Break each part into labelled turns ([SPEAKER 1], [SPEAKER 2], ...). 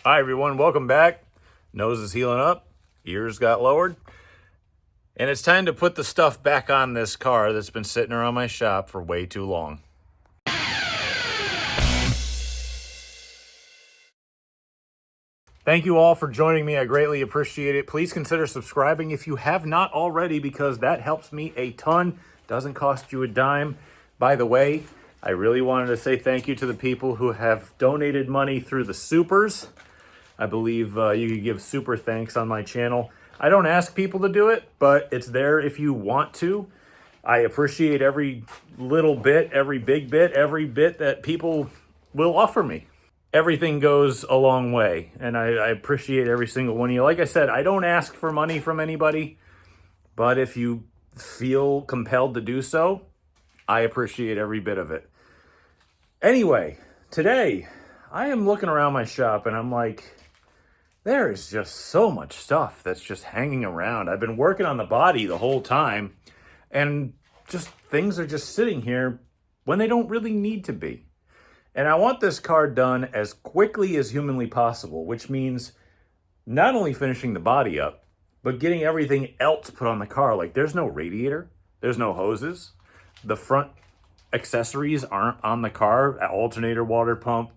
[SPEAKER 1] Hi everyone, welcome back. Nose is healing up, ears got lowered, and it's time to put the stuff back on this car that's been sitting around my shop for way too long. Thank you all for joining me. I greatly appreciate it. Please consider subscribing if you have not already, because that helps me a ton. Doesn't cost you a dime. By the way, I really wanted to say thank you to the people who have donated money through the supers. I believe you can give super thanks on my channel. I don't ask people to do it, but it's there if you want to. I appreciate every little bit, every big bit, every bit that people will offer me. Everything goes a long way, and I appreciate every single one of you. Like I said, I don't ask for money from anybody, but if you feel compelled to do so, I appreciate every bit of it. Anyway, today I am looking around my shop and I'm like, there is just so much stuff that's just hanging around. I've been working on the body the whole time, and just things are just sitting here when they don't really need to be. And I want this car done as quickly as humanly possible, which means not only finishing the body up, but getting everything else put on the car. Like, there's no radiator, there's no hoses, the front accessories aren't on the car, alternator, water pump,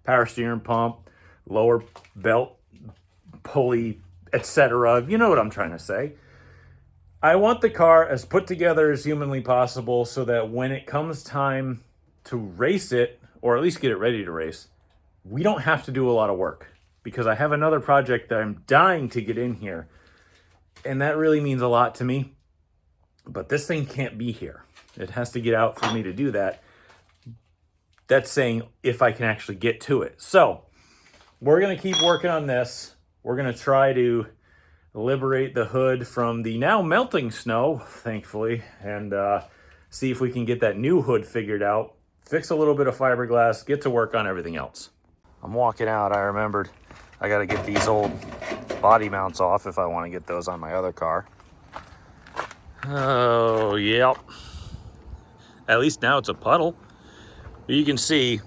[SPEAKER 1] power steering pump, lower belt, pulley, etc. You know what I'm trying to say. I want the car as put together as humanly possible so that when it comes time to race it, or at least get it ready to race, we don't have to do a lot of work, because I have another project that I'm dying to get in here, and that really means a lot to me. But this thing can't be here. It has to get out for me to do that. That's saying if I can actually get to it. So we're going to keep working on this. We're going to try to liberate the hood from the now melting snow, thankfully, and see if we can get that new hood figured out, fix a little bit of fiberglass, get to work on everything else. I'm walking out. I remembered I got to get these old body mounts off if I want to get those on my other car. Oh, yep. At least now it's a puddle. You can see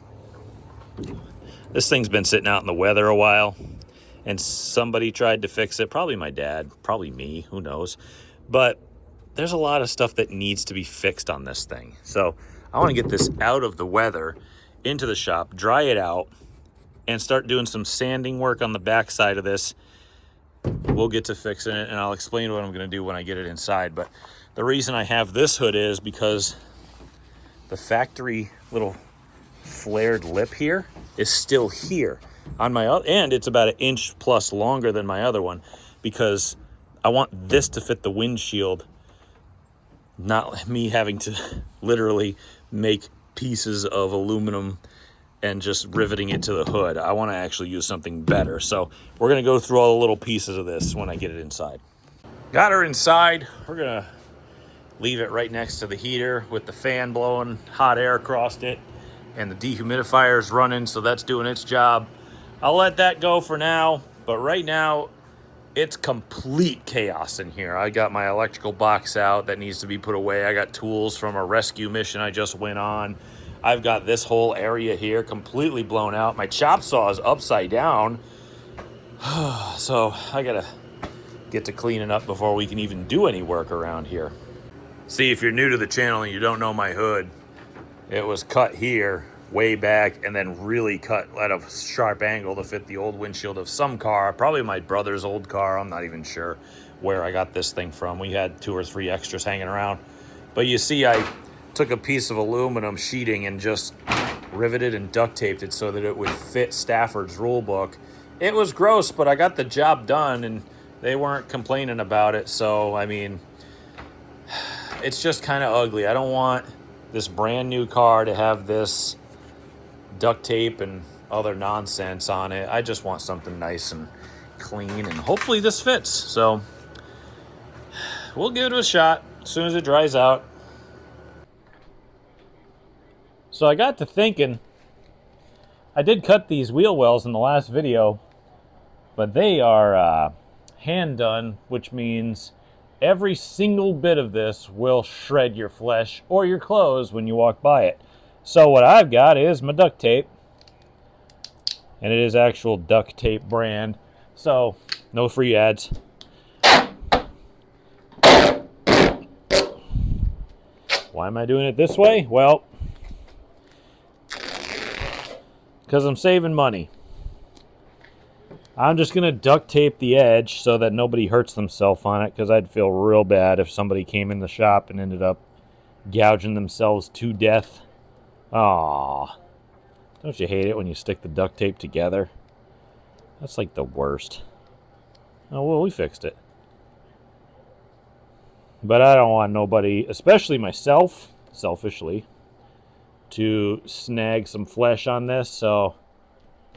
[SPEAKER 1] this thing's been sitting out in the weather a while, and somebody tried to fix it. Probably my dad, probably me, who knows. But there's a lot of stuff that needs to be fixed on this thing. So I want to get this out of the weather, into the shop, dry it out, and start doing some sanding work on the back side of this. We'll get to fixing it, and I'll explain what I'm going to do when I get it inside. But the reason I have this hood is because the factory little flared lip here is still here on my other, and it's about 1 inch plus longer than my other one, because I want this to fit the windshield, not me having to literally make pieces of aluminum and just riveting it to the hood. I want to actually use something better. So we're going to go through all the little pieces of this when I get it inside. Got her inside. We're going to leave it right next to the heater with the fan blowing hot air across it, and the dehumidifier is running, so that's doing its job. I'll let that go for now, but right now it's complete chaos in here. I got my electrical box out that needs to be put away. I got tools from a rescue mission I just went on. I've got this whole area here completely blown out. My chop saw is upside down. So I gotta get to cleaning up before we can even do any work around here. See, if you're new to the channel and you don't know my hood, it was cut here way back and then really cut at a sharp angle to fit the old windshield of some car, probably my brother's old car. I'm not even sure where I got this thing from. We had 2 or 3 extras hanging around. But you see, I took a piece of aluminum sheeting and just riveted and duct taped it so that it would fit Stafford's rule book. It was gross, but I got the job done and they weren't complaining about it. So, I mean, it's just kind of ugly. I don't want this brand new car to have this duct tape and other nonsense on it. I just want something nice and clean, and hopefully this fits. So we'll give it a shot as soon as it dries out. So I got to thinking, I did cut these wheel wells in the last video, but they are hand done, which means every single bit of this will shred your flesh or your clothes when you walk by it. So what I've got is my duct tape, and it is actual duct tape brand, so no free ads. Why am I doing it this way? Well, because I'm saving money. I'm just going to duct tape the edge so that nobody hurts themselves on it, because I'd feel real bad if somebody came in the shop and ended up gouging themselves to death. Aww. Don't you hate it when you stick the duct tape together? That's like the worst. Oh, well, we fixed it. But I don't want nobody, especially myself, selfishly, to snag some flesh on this, so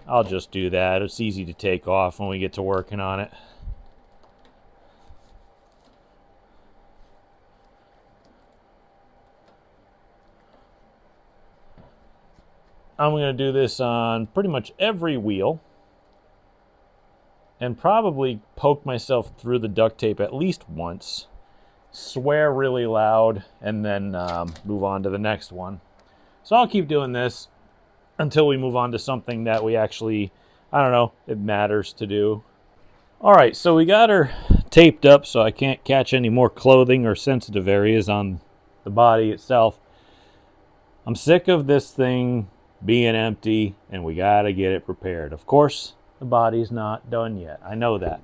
[SPEAKER 1] I'll just do that. It's easy to take off when we get to working on it. I'm going to do this on pretty much every wheel and probably poke myself through the duct tape at least once, swear really loud, and then move on to the next one. So I'll keep doing this until we move on to something that we actually, I don't know, it matters to do. All right, so we got her taped up so I can't catch any more clothing or sensitive areas on the body itself. I'm sick of this thing being empty, and we got to get it prepared. Of course, the body's not done yet. I know that.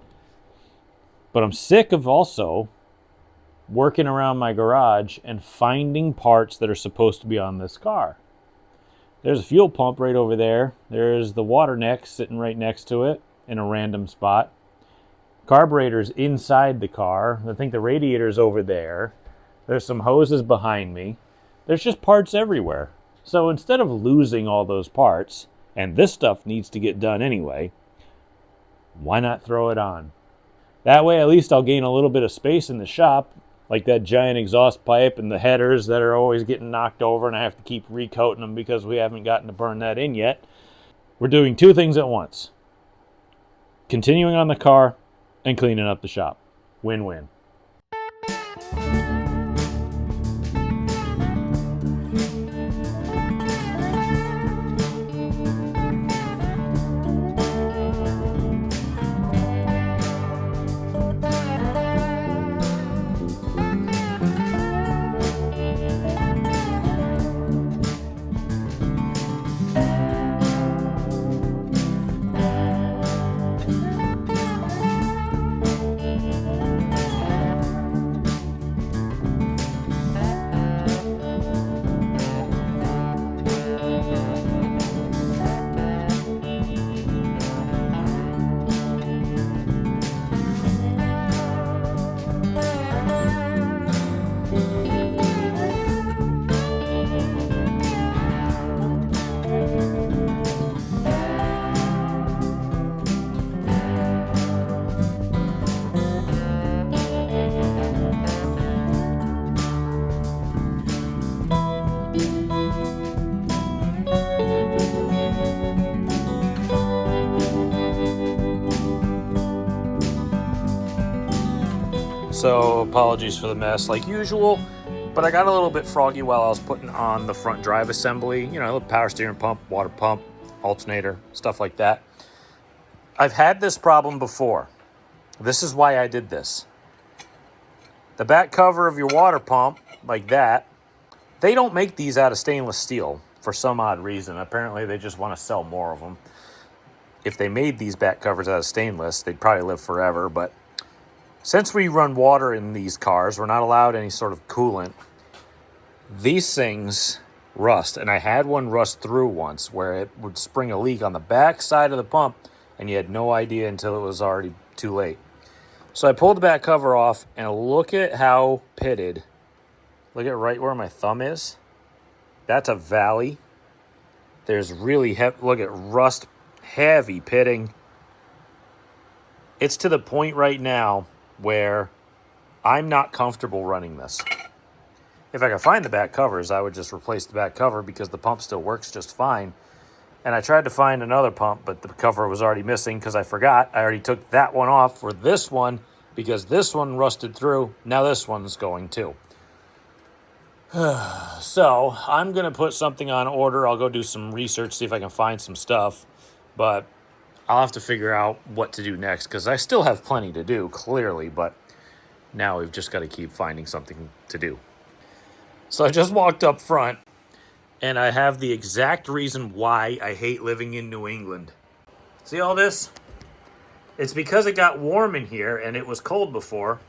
[SPEAKER 1] But I'm sick of also working around my garage and finding parts that are supposed to be on this car. There's a fuel pump right over there. There's the water neck sitting right next to it in a random spot. Carburetor's inside the car. I think the radiator's over there. There's some hoses behind me. There's just parts everywhere. So instead of losing all those parts, and this stuff needs to get done anyway, why not throw it on? That way at least I'll gain a little bit of space in the shop, like that giant exhaust pipe and the headers that are always getting knocked over, and I have to keep recoating them because we haven't gotten to burn that in yet. We're doing two things at once. Continuing on the car and cleaning up the shop. Win-win. So apologies for the mess like usual, but I got a little bit froggy while I was putting on the front drive assembly, you know, the power steering pump, water pump, alternator, stuff like that. I've had this problem before. This is why I did this. The back cover of your water pump, like that, they don't make these out of stainless steel for some odd reason. Apparently they just want to sell more of them. If they made these back covers out of stainless, they'd probably live forever, but since we run water in these cars, we're not allowed any sort of coolant. These things rust, and I had one rust through once where it would spring a leak on the back side of the pump, and you had no idea until it was already too late. So I pulled the back cover off, and look at how pitted. Look at right where my thumb is. That's a valley. There's really look at rust, heavy pitting. It's to the point right now where I'm not comfortable running this. If I could find the back covers, I would just replace the back cover because the pump still works just fine. And I tried to find another pump, but the cover was already missing because I forgot. I already took that one off for this one because this one rusted through. Now this one's going too. So I'm going to put something on order. I'll go do some research, see if I can find some stuff. But I'll have to figure out what to do next because I still have plenty to do, clearly, but now we've just got to keep finding something to do. So I just walked up front, and I have the exact reason why I hate living in New England. See all this? It's because it got warm in here and it was cold before.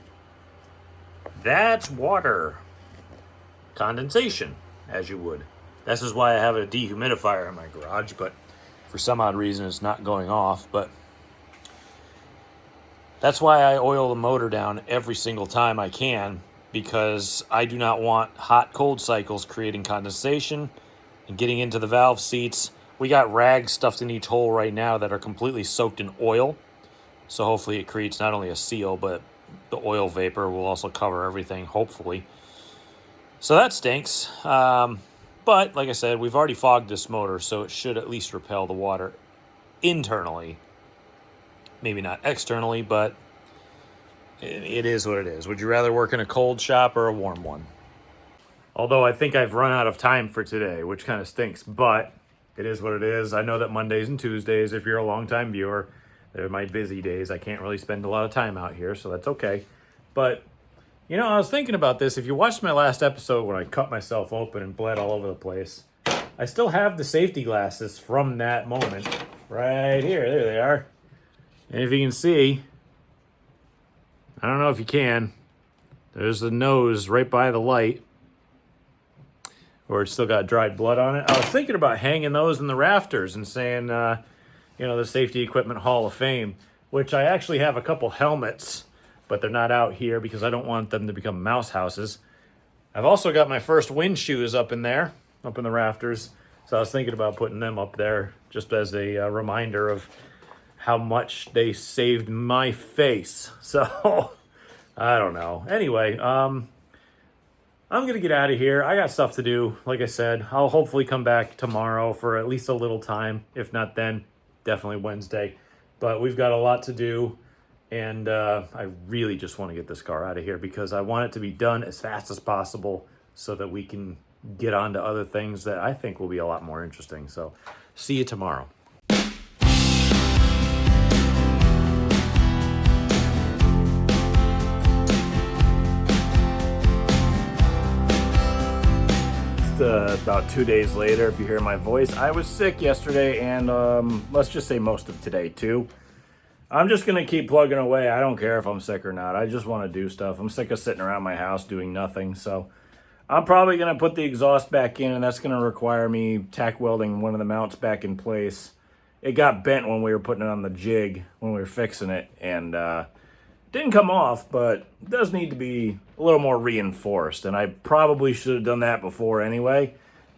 [SPEAKER 1] That's water. Condensation, as you would. This is why I have a dehumidifier in my garage, but for some odd reason it's not going off. But that's why I oil the motor down every single time I can, because I do not want hot-cold cycles creating condensation and getting into the valve seats. We got rags stuffed in each hole right now that are completely soaked in oil. So hopefully it creates not only a seal, but the oil vapor will also cover everything, hopefully. So that stinks. But like I said, we've already fogged this motor, so it should at least repel the water internally. Maybe not externally, but it is what it is. Would you rather work in a cold shop or a warm one? Although I think I've run out of time for today, which kind of stinks, but it is what it is. I know that Mondays and Tuesdays, if you're a longtime viewer, they're my busy days. I can't really spend a lot of time out here, so that's okay. But, you know, I was thinking about this. If you watched my last episode when I cut myself open and bled all over the place, I still have the safety glasses from that moment right here. There they are. And if you can see, I don't know if you can, there's the nose right by the light, or it's still got dried blood on it. I was thinking about hanging those in the rafters and saying, you know, the Safety Equipment Hall of Fame, which I actually have a couple helmets, but they're not out here because I don't want them to become mouse houses. I've also got my first wind shoes up in there, up in the rafters. So I was thinking about putting them up there just as a reminder of how much they saved my face. So, I don't know. Anyway, I'm going to get out of here. I got stuff to do. Like I said, I'll hopefully come back tomorrow for at least a little time. If not then, definitely Wednesday. But we've got a lot to do. And I really just want to get this car out of here because I want it to be done as fast as possible so that we can get on to other things that I think will be a lot more interesting. So, see you tomorrow. About 2 days later, if you hear my voice. I was sick yesterday and let's just say most of today too. I'm just going to keep plugging away. I don't care if I'm sick or not. I just want to do stuff. I'm sick of sitting around my house doing nothing. So I'm probably going to put the exhaust back in, and that's going to require me tack welding one of the mounts back in place. It got bent when we were putting it on the jig, when we were fixing it, and didn't come off, but it does need to be a little more reinforced. And I probably should have done that before anyway.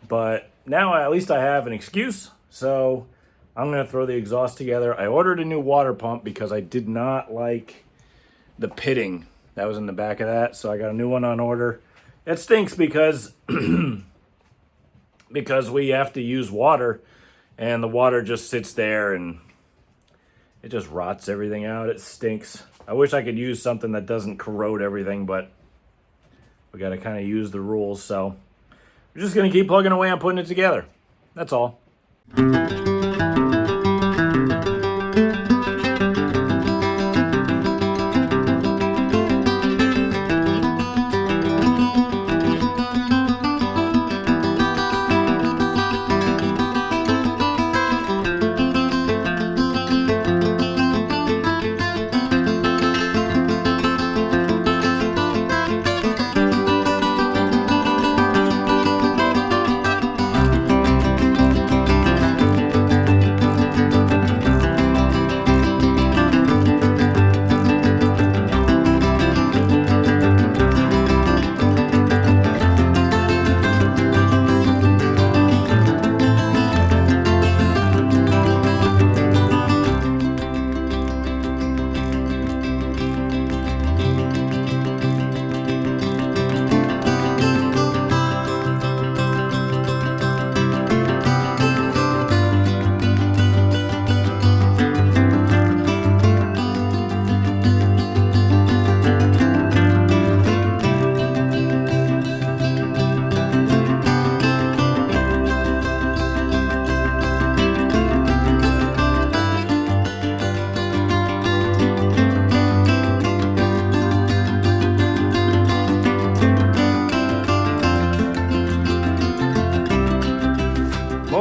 [SPEAKER 1] But now at least I have an excuse. So I'm going to throw the exhaust together. I ordered a new water pump because I did not like the pitting that was in the back of that. So I got a new one on order. It stinks because we have to use water. And the water just sits there and it just rots everything out. It stinks. I wish I could use something that doesn't corrode everything, but we got to kind of use the rules. So we're just going to keep plugging away on putting it together. That's all.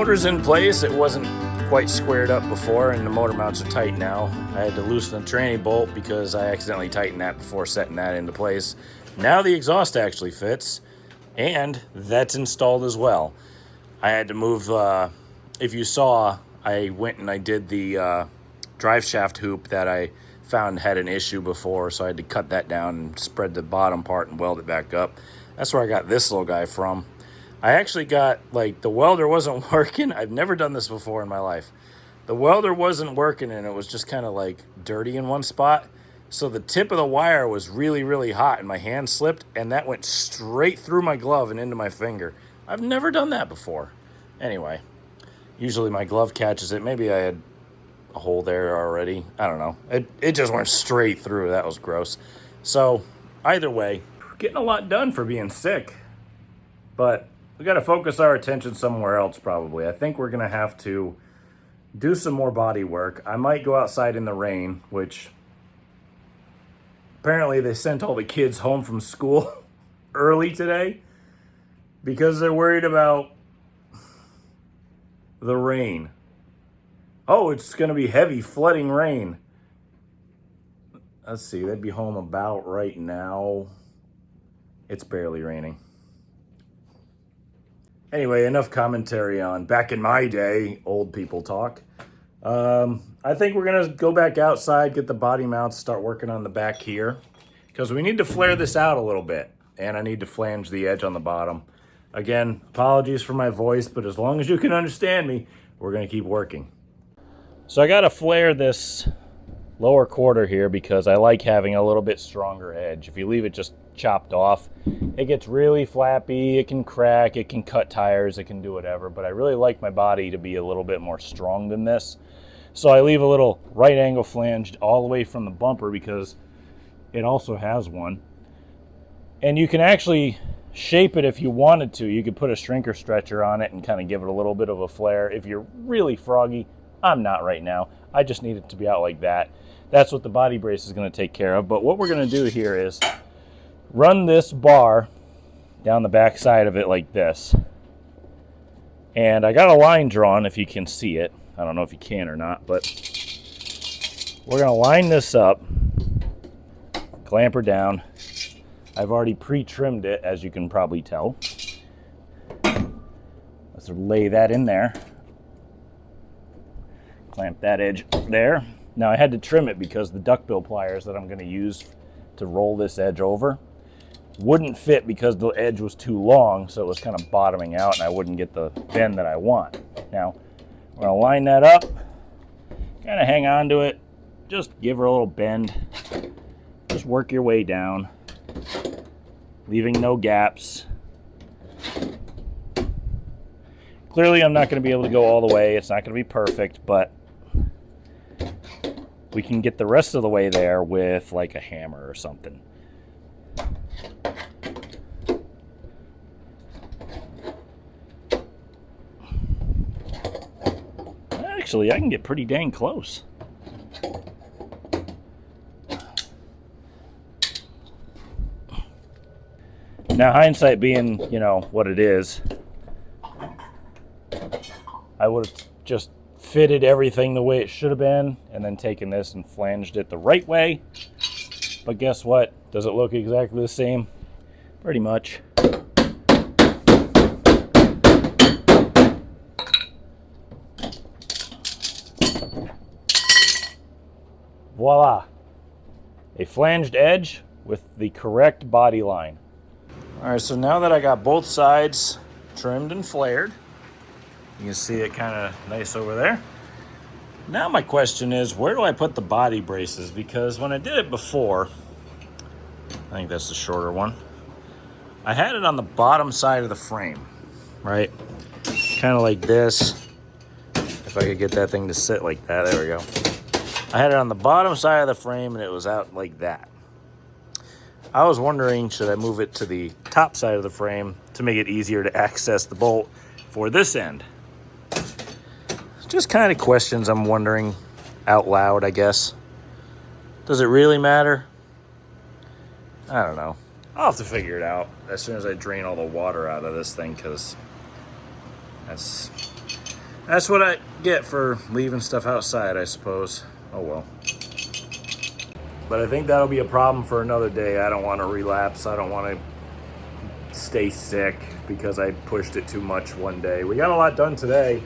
[SPEAKER 1] motor's in place. It wasn't quite squared up before, and the motor mounts are tight now. I had to loosen the tranny bolt because I accidentally tightened that before setting that into place. Now the exhaust actually fits, and that's installed as well. I had to move, if you saw, I went and I did the drive shaft hoop that I found had an issue before, so I had to cut that down and spread the bottom part and weld it back up. That's where I got this little guy from. I actually got, like, the welder wasn't working. I've never done this before in my life. The welder wasn't working, and it was just kind of like dirty in one spot. So the tip of the wire was really, really hot, and my hand slipped, and that went straight through my glove and into my finger. I've never done that before. Anyway, usually my glove catches it. Maybe I had a hole there already. I don't know. It just went straight through. That was gross. So either way, getting a lot done for being sick. But we got to focus our attention somewhere else probably. I think we're going to have to do some more body work. I might go outside in the rain, which apparently they sent all the kids home from school early today because they're worried about the rain. Oh, it's going to be heavy flooding rain. Let's see, they'd be home about right now. It's barely raining. Anyway, enough commentary on back in my day, old people talk. I think we're going to go back outside, get the body mounts, start working on the back here. Because we need to flare this out a little bit. And I need to flange the edge on the bottom. Again, apologies for my voice, but as long as you can understand me, we're going to keep working. So I got to flare this lower quarter here because I like having a little bit stronger edge. If you leave it just chopped off, it gets really flappy, it can crack, it can cut tires, it can do whatever, but I really like my body to be a little bit more strong than this. So I leave a little right angle flanged all the way from the bumper because it also has one. And you can actually shape it if you wanted to. You could put a shrinker stretcher on it and kind of give it a little bit of a flare. If you're really froggy, I'm not right now. I just need it to be out like that. That's what the body brace is going to take care of. But what we're going to do here is run this bar down the back side of it like this. And I got a line drawn if you can see it. I don't know if you can or not, but we're going to line this up, clamp her down. I've already pre-trimmed it, as you can probably tell. Let's lay that in there. Clamp that edge there. Now I had to trim it because the duckbill pliers that I'm going to use to roll this edge over wouldn't fit because the edge was too long, so it was kind of bottoming out and I wouldn't get the bend that I want. Now we're going to line that up, kind of hang on to it, just give her a little bend, just work your way down, leaving no gaps. Clearly I'm not going to be able to go all the way, it's not going to be perfect, but we can get the rest of the way there with like a hammer or something. Actually, I can get pretty dang close. Now, hindsight being, you know, what it is, I would have just fitted everything the way it should have been and then taken this and flanged it the right way. But guess what? Does it look exactly the same? Pretty much. Voila. A flanged edge with the correct body line. All right, so now that I got both sides trimmed and flared, you can see it kind of nice over there. Now my question is, where do I put the body braces? Because when I did it before, I think that's the shorter one, I had it on the bottom side of the frame, right? Kind of like this. If I could get that thing to sit like that, there we go. I had it on the bottom side of the frame and it was out like that. I was wondering, should I move it to the top side of the frame to make it easier to access the bolt for this end? Just kind of questions I'm wondering out loud, I guess. Does it really matter? I don't know. I'll have to figure it out as soon as I drain all the water out of this thing, because That's what I get for leaving stuff outside, I suppose. Oh well. But I think that'll be a problem for another day. I don't want to relapse. I don't want to stay sick because I pushed it too much one day. We got a lot done today.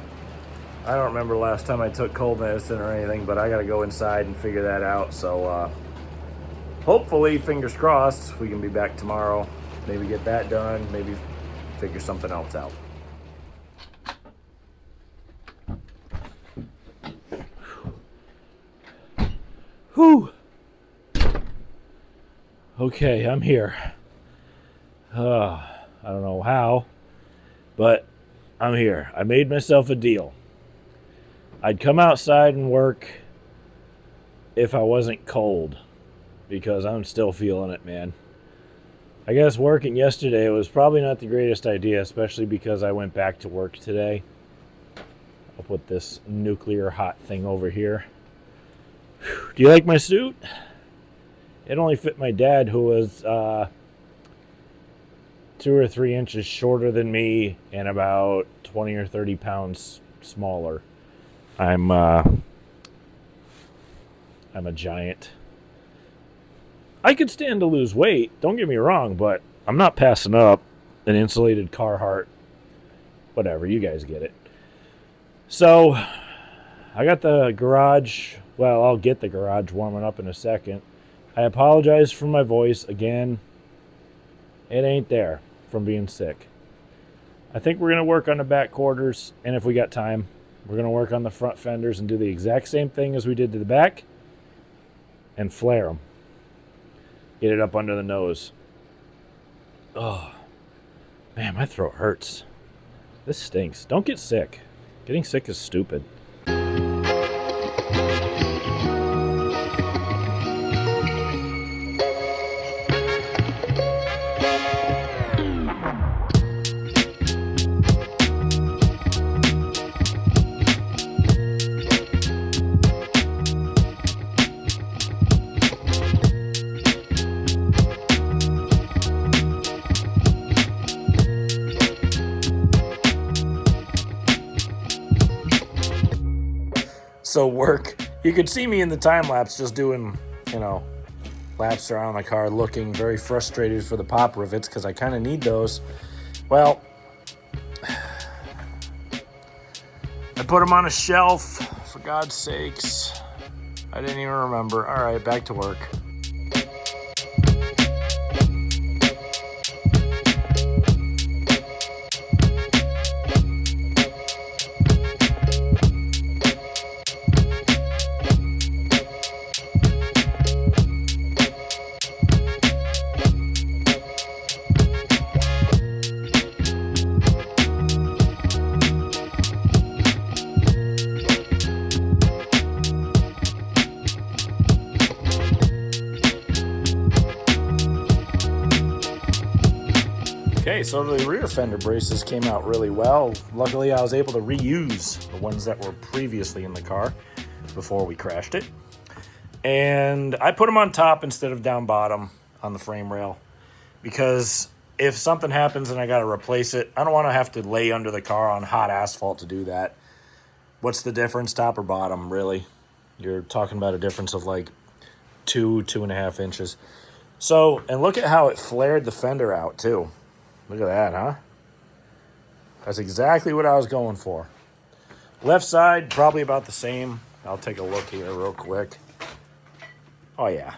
[SPEAKER 1] I don't remember last time I took cold medicine or anything, but I got to go inside and figure that out. So hopefully, fingers crossed, we can be back tomorrow. Maybe get that done. Maybe figure something else out. Whew. Okay, I'm here. I don't know how, but I'm here. I made myself a deal. I'd come outside and work if I wasn't cold, because I'm still feeling it, man. I guess working yesterday was probably not the greatest idea, especially because I went back to work today. I'll put this nuclear hot thing over here. Do you like my suit? It only fit my dad, who was 2 or 3 inches shorter than me and about 20 or 30 pounds smaller. I'm a giant. I could stand to lose weight, don't get me wrong, but I'm not passing up an insulated Carhartt. Whatever, you guys get it. So, I got the garage. Well, I'll get the garage warming up in a second. I apologize for my voice again. It ain't there from being sick. I think we're going to work on the back quarters, and if we got time, we're going to work on the front fenders and do the exact same thing as we did to the back and flare them. Get it up under the nose. Oh, man, my throat hurts. This stinks. Don't get sick. Getting sick is stupid. So work, you could see me in the time lapse just doing, laps around the car, looking very frustrated for the pop rivets because I kind of need those. Well, I put them on a shelf, for God's sakes. I didn't even remember. All right, back to work. Okay, so the rear fender braces came out really well. Luckily, I was able to reuse the ones that were previously in the car before we crashed it. And I put them on top instead of down bottom on the frame rail because if something happens and I got to replace it, I don't want to have to lay under the car on hot asphalt to do that. What's the difference, top or bottom, really? You're talking about a difference of like 2.5 inches. So, and look at how it flared the fender out too. Look at that, huh? That's exactly what I was going for. Left side, probably about the same. I'll take a look here real quick. Oh, yeah.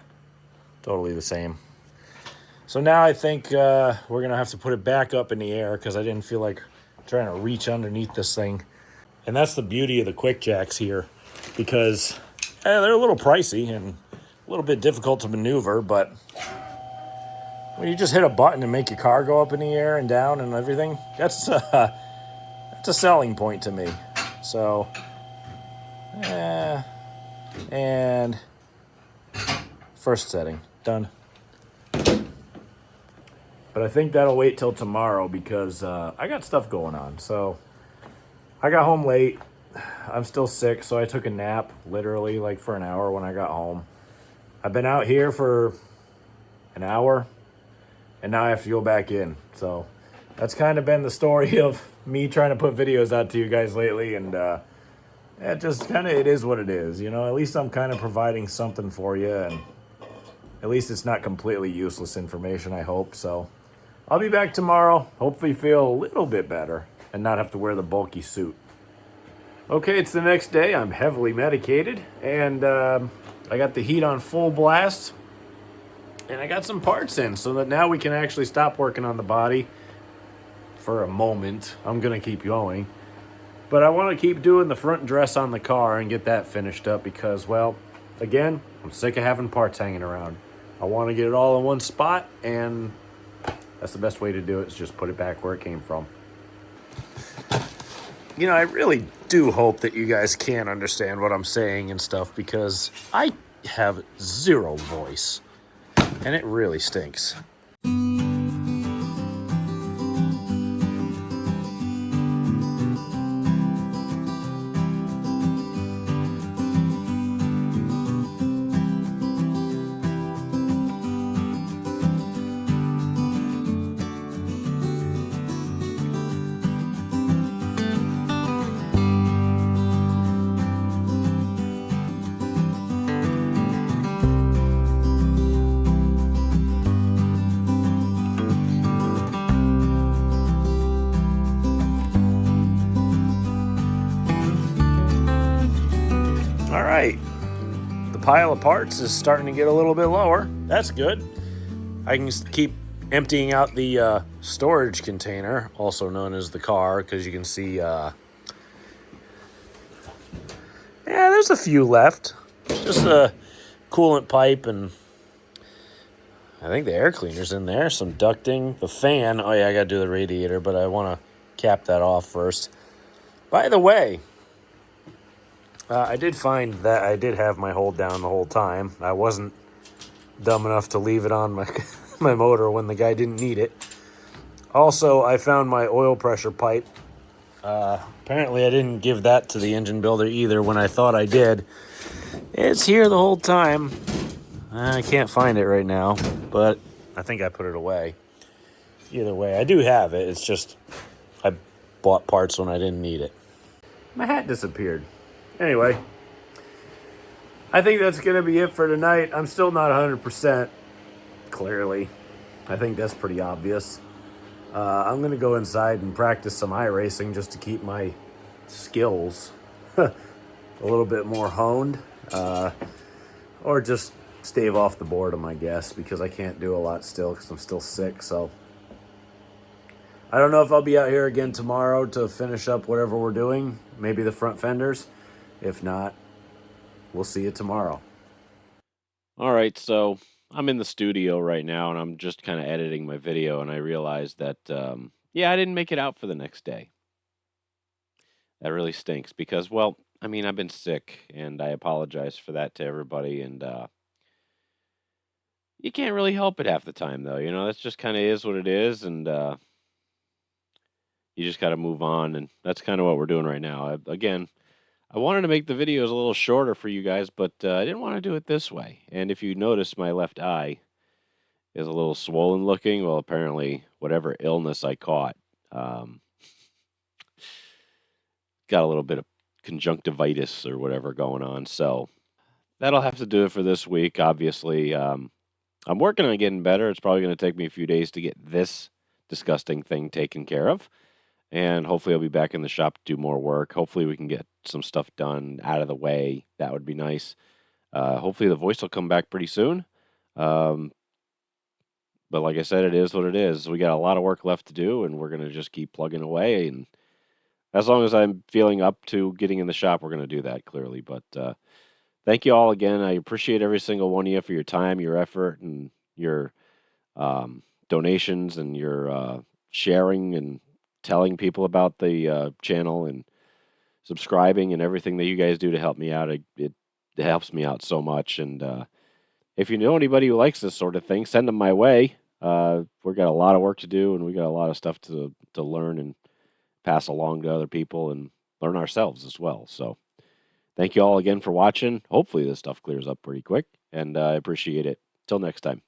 [SPEAKER 1] Totally the same. So now I think we're going to have to put it back up in the air because I didn't feel like trying to reach underneath this thing. And that's the beauty of the quick jacks here because they're a little pricey and a little bit difficult to maneuver, but when you just hit a button and make your car go up in the air and down and everything, that's a selling point to me. So, and first setting, done. But I think that'll wait till tomorrow because I got stuff going on. So I got home late. I'm still sick, so I took a nap, literally, like for an hour when I got home. I've been out here for an hour. And now I have to go back in. So that's kind of been the story of
[SPEAKER 2] me trying to put videos out to you guys lately, and it just kind of, it is what it is. You know, at least I'm kind of providing something for you, and at least it's not completely useless information, I hope. So I'll be back tomorrow. Hopefully feel a little bit better and not have to wear the bulky suit. Okay, it's the next day. I'm heavily medicated, and I got the heat on full blast, and I got some parts in so that now we can actually stop working on the body for a moment. I'm going to keep going. But I want to keep doing the front dress on the car and get that finished up because, well, again, I'm sick of having parts hanging around. I want to get it all in one spot, and that's the best way to do it, is just put it back where it came from. You know, I really do hope that you guys can understand what I'm saying and stuff, because I have zero voice, and it really stinks. All right, the pile of parts is starting to get a little bit lower. That's good. I can keep emptying out the storage container, also known as the car, because you can see, yeah, there's a few left. Just a coolant pipe, and I think the air cleaner's in there, some ducting, the fan. Oh yeah, I gotta do the radiator, but I want to cap that off first. By the way, I did find that I did have my hold down the whole time. I wasn't dumb enough to leave it on my my motor when the guy didn't need it. Also, I found my oil pressure pipe. Apparently, I didn't give that to the engine builder either when I thought I did. It's here the whole time. I can't find it right now, but I think I put it away. Either way, I do have it. It's just I bought parts when I didn't need it. My hat disappeared. Anyway, I think that's going to be it for tonight. I'm still not 100%, clearly. I think that's pretty obvious. I'm going to go inside and practice some iracing just to keep my skills a little bit more honed. Or just stave off the boredom, I guess, because I can't do a lot still because I'm still sick. So I don't know if I'll be out here again tomorrow to finish up whatever we're doing. Maybe the front fenders. If not, we'll see you tomorrow.
[SPEAKER 3] All right, so I'm in the studio right now and I'm just kind of editing my video, and I realized that, yeah, I didn't make it out for the next day. That really stinks because, well, I mean, I've been sick and I apologize for that to everybody. And you can't really help it half the time, though. You know, that's just kind of is what it is. And you just got to move on. And that's kind of what we're doing right now. Again, I wanted to make the videos a little shorter for you guys, but I didn't want to do it this way. And if you notice, my left eye is a little swollen looking. Well, apparently, whatever illness I caught got a little bit of conjunctivitis or whatever going on. So that'll have to do it for this week. Obviously, I'm working on getting better. It's probably going to take me a few days to get this disgusting thing taken care of. And hopefully, I'll be back in the shop to do more work. Hopefully, we can get some stuff done out of the way. That would be nice. Hopefully, the voice will come back pretty soon. But like I said, it is what it is. We got a lot of work left to do, and we're going to just keep plugging away. And as long as I'm feeling up to getting in the shop, we're going to do that, clearly. But thank you all again. I appreciate every single one of you for your time, your effort, and your donations, and your sharing and telling people about the channel and subscribing and everything that you guys do to help me out. It helps me out so much. And if you know anybody who likes this sort of thing, send them my way. We've got a lot of work to do, and we got a lot of stuff to learn and pass along to other people and learn ourselves as well. So thank you all again for watching. Hopefully this stuff clears up pretty quick, and I appreciate it. Till next time.